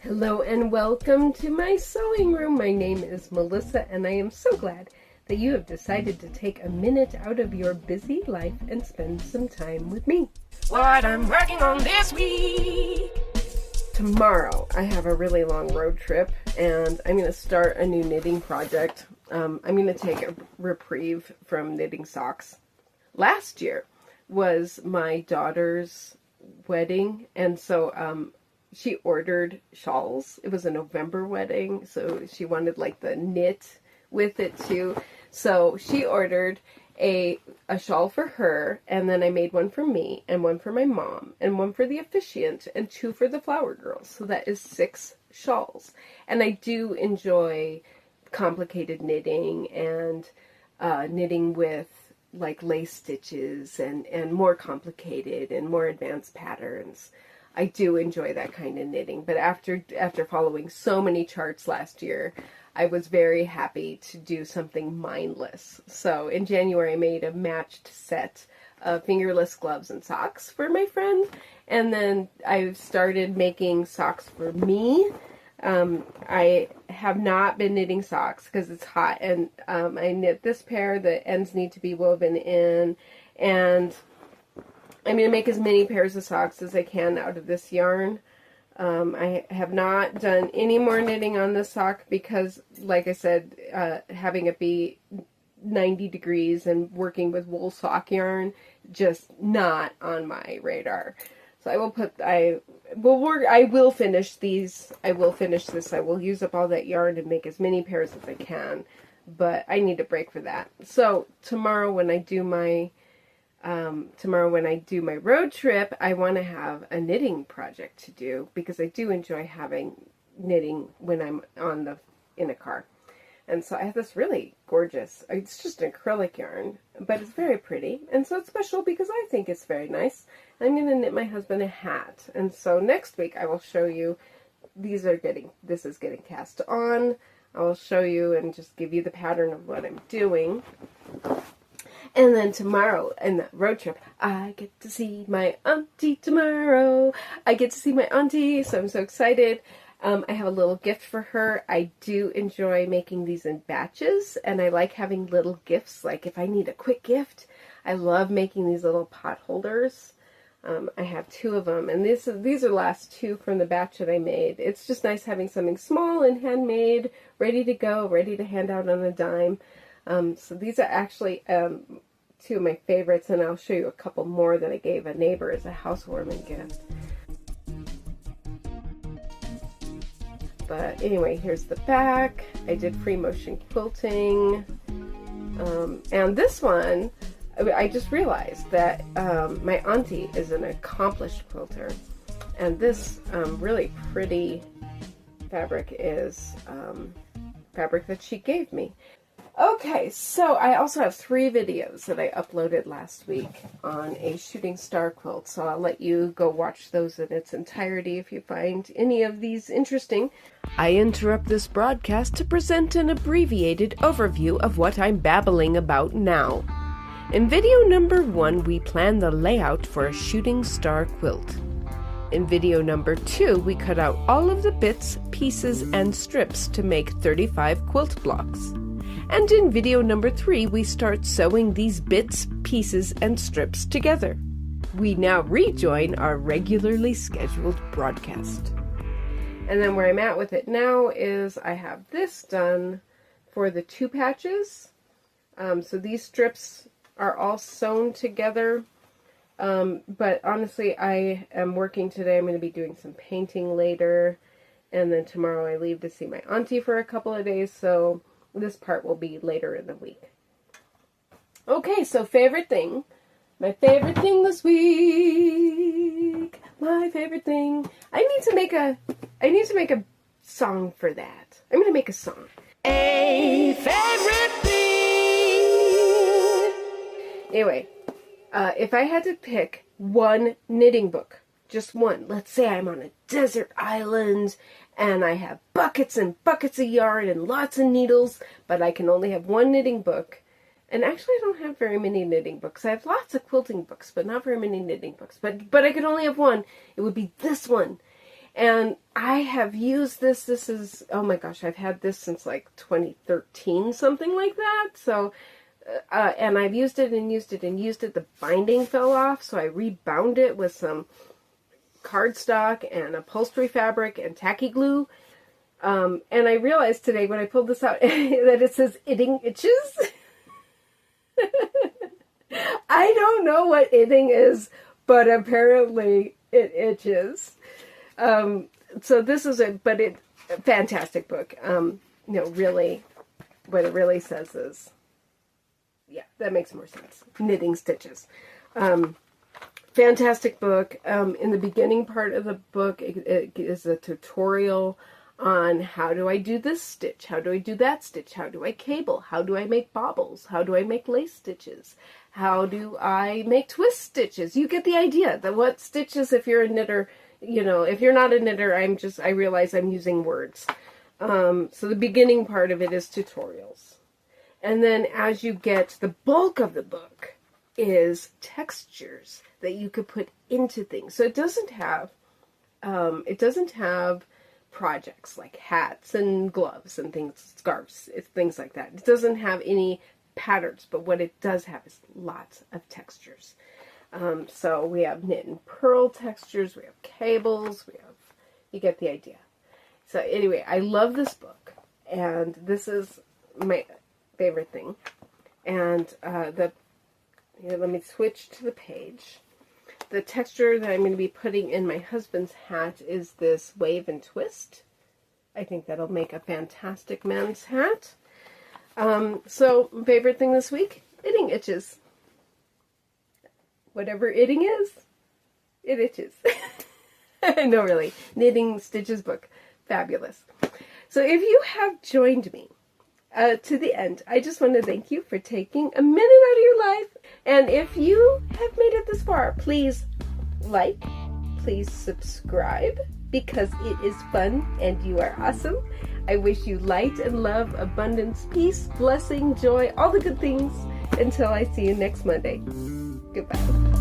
Hello and welcome to my sewing room. My name is Melissa and I am so glad that you have decided to take a minute out of your busy life and spend some time with me. What I'm working on this week. Tomorrow I have a really long road trip and I'm going to start a new knitting project. I'm going to take a reprieve from knitting socks. Last year was my daughter's wedding, and so she ordered shawls. It was a November wedding, so she wanted like the knit with it too. So she ordered a shawl for her, and then I made one for me, and one for my mom, and one for the officiant, and 2 for the flower girls. So that is 6 shawls. And I do enjoy complicated knitting and knitting with like lace stitches and more complicated and more advanced patterns. I do enjoy that kind of knitting, but after following so many charts last year, I was very happy to do something mindless. So in January, I made a matched set of fingerless gloves and socks for my friend, and then I started making socks for me. I have not been knitting socks because it's hot, and I knit this pair. The ends need to be woven in, and I'm going to make as many pairs of socks as I can out of this yarn. I have not done any more knitting on this sock because, like I said, having it be 90 degrees and working with wool sock yarn, just not on my radar. So I will finish these. I will finish this. I will use up all that yarn and make as many pairs as I can, but I need a break for that. So tomorrow when I do my road trip, I want to have a knitting project to do because I do enjoy having knitting when I'm in a car. And so I have this really gorgeous, it's just an acrylic yarn, but it's very pretty. And so it's special because I think it's very nice. I'm going to knit my husband a hat. And so next week I will show you, this is getting cast on. I will show you and just give you the pattern of what I'm doing. And then tomorrow, in that road trip, I get to see my auntie tomorrow. I get to see my auntie, so I'm so excited. I have a little gift for her. I do enjoy making these in batches, and I like having little gifts. Like if I need a quick gift, I love making these little pot holders. I have 2 of them, and these are the last 2 from the batch that I made. It's just nice having something small and handmade, ready to go, ready to hand out on a dime. So these are actually 2 of my favorites, and I'll show you a couple more that I gave a neighbor as a housewarming gift. But anyway, here's the back. I did free motion quilting. And this one, I just realized that my auntie is an accomplished quilter. And this really pretty fabric is fabric that she gave me. Okay, so I also have 3 videos that I uploaded last week on a shooting star quilt, so I'll let you go watch those in its entirety if you find any of these interesting. I interrupt this broadcast to present an abbreviated overview of what I'm babbling about now. In video number 1, we plan the layout for a shooting star quilt. In video number 2, we cut out all of the bits, pieces, and strips to make 35 quilt blocks. And in video number 3, we start sewing these bits, pieces, and strips together. We now rejoin our regularly scheduled broadcast. And then where I'm at with it now is I have this done for the 2 patches. So these strips are all sewn together. But honestly, I am working today. I'm going to be doing some painting later. And then tomorrow I leave to see my auntie for a couple of days. So this part will be later in the week. Okay, so favorite thing. My favorite thing this week. My favorite thing. I need to make a song for that. I'm going to make a song. A favorite thing. Anyway, if I had to pick one knitting book, just one. Let's say I'm on a desert island and I have buckets and buckets of yarn and lots of needles, but I can only have one knitting book. And actually I don't have very many knitting books. I have lots of quilting books, but not very many knitting books. But I could only have one. It would be this one. And I have used this. This is, oh my gosh, I've had this since like 2013, something like that. So, and I've used it and used it and used it. The binding fell off, so I rebound it with some cardstock and upholstery fabric and tacky glue. And I realized today when I pulled this out that it says "itting itches." I don't know what itting is, but apparently it itches. So this is a fantastic book. Really, what it really says is, yeah, that makes more sense. Knitting stitches. Fantastic book. In the beginning part of the book, it is a tutorial on how do I do this stitch, how do I do that stitch, how do I cable, how do I make bobbles, how do I make lace stitches, how do I make twist stitches. You get the idea. What stitches, if you're a knitter, if you're not a knitter, I realize I'm using words. So the beginning part of it is tutorials. And then as you get, the bulk of the book is textures that you could put into things. So it doesn't have projects like hats and gloves and things, scarves, things like that. It doesn't have any patterns, but what it does have is lots of textures. So we have knit and purl textures, we have cables, you get the idea. So anyway, I love this book, and this is my favorite thing. And let me switch to the page. The texture that I'm going to be putting in my husband's hat is this wave and twist. I think that'll make a fantastic men's hat. So, favorite thing this week? Itting itches. Whatever itting is, it itches. No, really. Knitting Stitches book. Fabulous. So, if you have joined me to the end, I just want to thank you for taking a minute out of your life. And if you have made it this far, please like, please subscribe, because it is fun and you are awesome. I wish you light and love, abundance, peace, blessing, joy, all the good things, until I see you next Monday. Goodbye.